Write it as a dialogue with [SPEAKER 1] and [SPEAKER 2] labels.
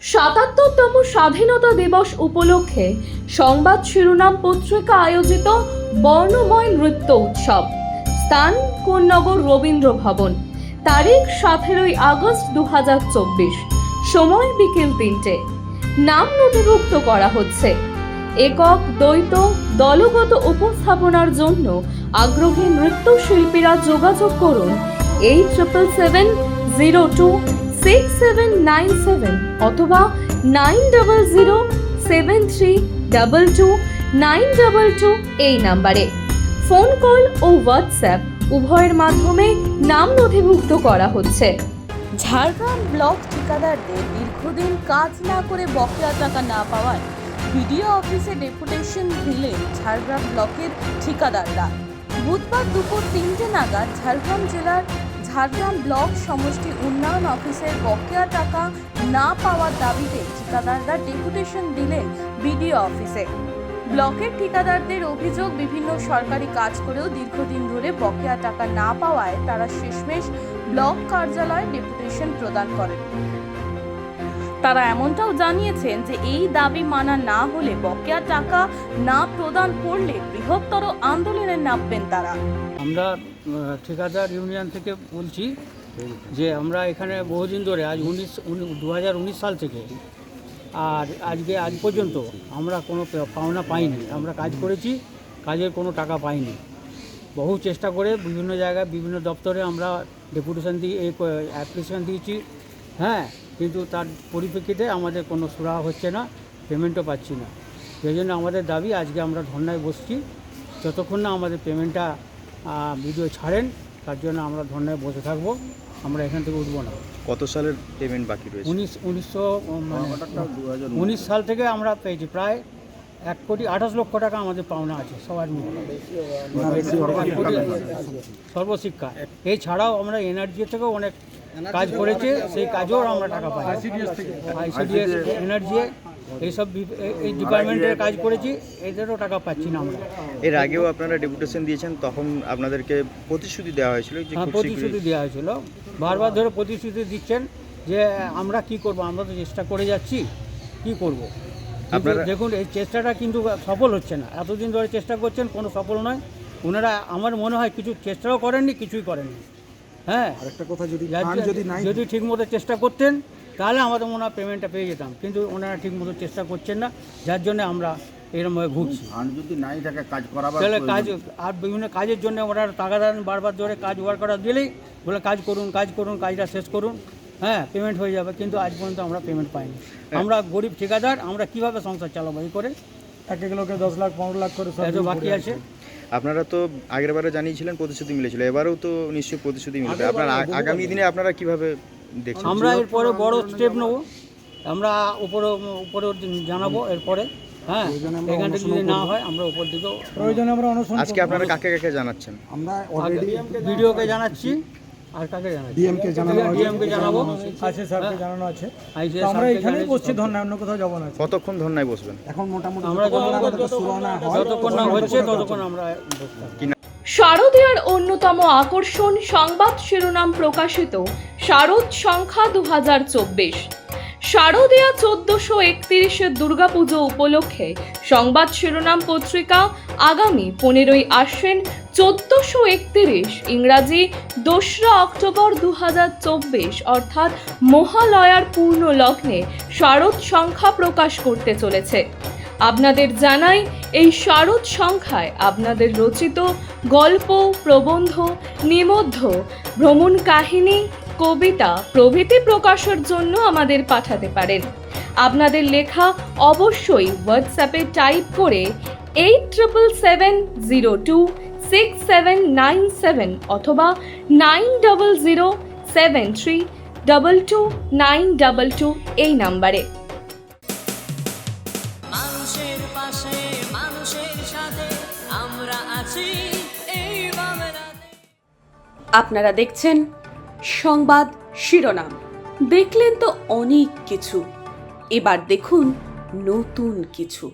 [SPEAKER 1] ৭৭তম স্বাধীনতা দিবস উপলক্ষে সংবাদ শিরোনাম পত্রিকা আয়োজিত বর্ণময় নৃত্য উৎসব। স্থান কোন্নগর রবীন্দ্র ভবন। তারিখ 17ই আগস্ট 2024। সময় বিকেল 3টে। নাম নথিভুক্ত করা হচ্ছে। একক, দ্বৈত, দলগত উপস্থাপনার জন্য আগ্রহী নৃত্যশিল্পীরা যোগাযোগ করুন 87026797 অথবা 9007322922 এই নাম্বারে। ফোন কল ও হোয়াটসঅ্যাপ উভয়ের মাধ্যমে নাম নথিভুক্ত করা হচ্ছে।
[SPEAKER 2] ঝাড়গ্রাম ব্লক ঠিকাদারদের দীর্ঘদিন কাজ না করে বকেয়া টাকা না পাওয়ায় বিডিও অফিসে ডেপুটেশন দিলেন ঝাড়গ্রাম ব্লকের ঠিকাদাররা। বুধবার দুপুর 3টে নাগাদ ঝাড়গ্রাম জেলার ঝাড়গ্রাম ব্লক সমষ্টি উন্নয়ন অফিসের বকেয়া টাকা না পাওয়ার দাবিতে ঠিকাদাররা ডেপুটেশন দিলেন বিডিও অফিসে। ব্লকের ঠিকাদারদের অভিযোগ, বিভিন্ন সরকারি কাজ করেও দীর্ঘদিন ধরে বকেয়া টাকা না পাওয়ায় তারা শেষমেশ ব্লক কার্যালয়ে ডেপুটেশন প্রদান করেন। তারা এমনটাও জানিয়েছেন যে এই দাবি মানা না হলে, বকেয়া টাকা না প্রদান করলে বৃহত্তর আন্দোলনে নামবেন তারা।
[SPEAKER 3] আমরা ঠিকাদার ইউনিয়ন থেকে বলছি যে আমরা এখানে বহুদিন ধরে, আজ 2019 সাল থেকে আর আজ পর্যন্ত আমরা কোনো পাওনা পাইনি। আমরা কাজ করেছি, কাজের কোনো টাকা পাইনি। বহু চেষ্টা করে বিভিন্ন জায়গায় বিভিন্ন দপ্তরে আমরা ডেপুটেশন দিয়ে অ্যাপ্লিকেশন দিয়েছি, হ্যাঁ, কিন্তু তার পরিপ্রেক্ষিতে আমাদের কোনো সুরাহা হচ্ছে না, পেমেন্টও পাচ্ছি না। সেই জন্য আমাদের দাবি, আজকে আমরা ধর্নায় বসছি। যতক্ষণ না আমাদের পেমেন্টটা ভিডিও ছাড়েন, তার জন্য আমরা ধর্নায় বসে থাকবো। আমরা এখান থেকে উঠবো না।
[SPEAKER 4] কত সালের পেমেন্ট বাকি রয়েছে?
[SPEAKER 3] 1919 সাল থেকে আমরা পেয়েছি প্রায় 1,28,00,000 টাকা আমাদের পাওনা আছে সবার মিলে, সর্বশিক্ষা। এছাড়াও আমরা এনআরজি থেকেও অনেক কাজ করেছি, সেই কাজেও আমরা টাকা পাই। আইসিডিএস, এনআরজি, এইসব এই ডিপার্টমেন্টের কাজ করেছি, এদেরও টাকা পাচ্ছি না আমরা।
[SPEAKER 4] এর আগেও আপনারা ডেপুটেশন দিয়েছেন, তখন আপনাদেরকে প্রতিশ্রুতি দেওয়া হয়েছিল যে
[SPEAKER 3] প্রতিশ্রুতি দেওয়া হয়েছিল, বারবার ধরে প্রতিশ্রুতি দিচ্ছেন যে আমরা কি করব, আমরা তো চেষ্টা করে যাচ্ছি, কি করব। দেখুন, এই চেষ্টাটা কিন্তু সফল হচ্ছে না। এতদিন ধরে চেষ্টা করছেন, কোনো সফল নয়। ওনারা আমার মনে হয় কিছু চেষ্টাও করেননি, কিছুই করেননি। হ্যাঁ, আরেকটা কথা, যদি ঠিকমতো চেষ্টা করতেন তাহলে আমাদের মনে হয় পেমেন্টটা পেয়ে যেতাম, কিন্তু ওনারা ঠিকমতো চেষ্টা করছেন না, যার জন্য আমরা এরকমভাবে ভুগছি।
[SPEAKER 5] যদি নাই থাকে কাজ করাবার,
[SPEAKER 3] তাহলে কাজ আর বিভিন্ন কাজের জন্য ওরা টাকা দেন, বারবার ধরে কাজ ওয়ার্ক করা দিলেই বলে কাজ করুন, কাজটা শেষ করুন, হ্যাঁ, পেমেন্ট হয়ে যাবে। কিন্তু আজ পর্যন্ত আমরা পেমেন্ট পাইনি। আমরা গরিব ঠিকাদার, আমরা কিভাবে সংসার চালাবো? এই করে এক এক লোকে 10 লাখ 15 লাখ করে সব বাকি আছে।
[SPEAKER 4] আপনারা তো আগের বারে জানিয়েছিলেন প্রতিশ্রুতি মিলেছিল, এবারেও তো নিশ্চয়ই প্রতিশ্রুতি মিলবে। আপনারা আগামী দিনে আপনারা কিভাবে দেখছেন?
[SPEAKER 3] আমরা এরপরে বড় স্টেপ নেব, আমরা উপরে জানাবো এরপরে। হ্যাঁ, এখান থেকে যদি না হয় আমরা উপর দিকেও প্রয়োজনে আমরা অনশন।
[SPEAKER 4] আজকে আপনারা কাকে কাকে জানাচ্ছেন?
[SPEAKER 5] আমরা অলরেডি
[SPEAKER 3] ভিডিওকে জানাচ্ছি, আর কাকে জানাচ্ছি?
[SPEAKER 5] ডিএমকে
[SPEAKER 3] জানাবো,
[SPEAKER 5] আছে, স্যারকে জানানো আছে।
[SPEAKER 3] আমরা এখানেই বসছি,
[SPEAKER 5] ধর্নায়, অন্য কোথাও যাব না।
[SPEAKER 4] কতক্ষণ ধর্নায় বসবেন?
[SPEAKER 5] এখন মোটামুটি
[SPEAKER 3] আমরা যতক্ষণ না হচ্ছে ততক্ষণ আমরা বসছি।
[SPEAKER 1] শারদীয়ার অন্যতম আকর্ষণ সংবাদ শিরোনাম প্রকাশিত শারদ সংখ্যা 2024। শারদীয়া 1431 দুর্গাপুজো উপলক্ষে সংবাদ শিরোনাম পত্রিকা আগামী 15ই আশ্বিন 1431 ইংরাজি 2রা অক্টোবর 2024 অর্থাৎ মহালয়ার পূর্ণ লগ্নে শারদ সংখ্যা প্রকাশ করতে চলেছে। আপনাদের জানাই, এই শারদ সংখ্যায় আপনাদের রচিত গল্প, প্রবন্ধ, নিবন্ধ, ভ্রমণ কাহিনী, কবিতা প্রভৃতি প্রকাশের জন্য আমাদের পাঠাতে পারেন। আপনাদের লেখা অবশ্যই হোয়াটসঅ্যাপে টাইপ করে 87026797 অথবা 9007322922 এই নাম্বারে।
[SPEAKER 6] মানুষের পাশে, মানুষের সাথে আমরা আছি এই বাংলাতে।
[SPEAKER 2] আপনারা দেখছেন সংবাদ শিরোনাম। দেখলেন তো অনেক কিছু, এবার দেখুন নতুন কিছু।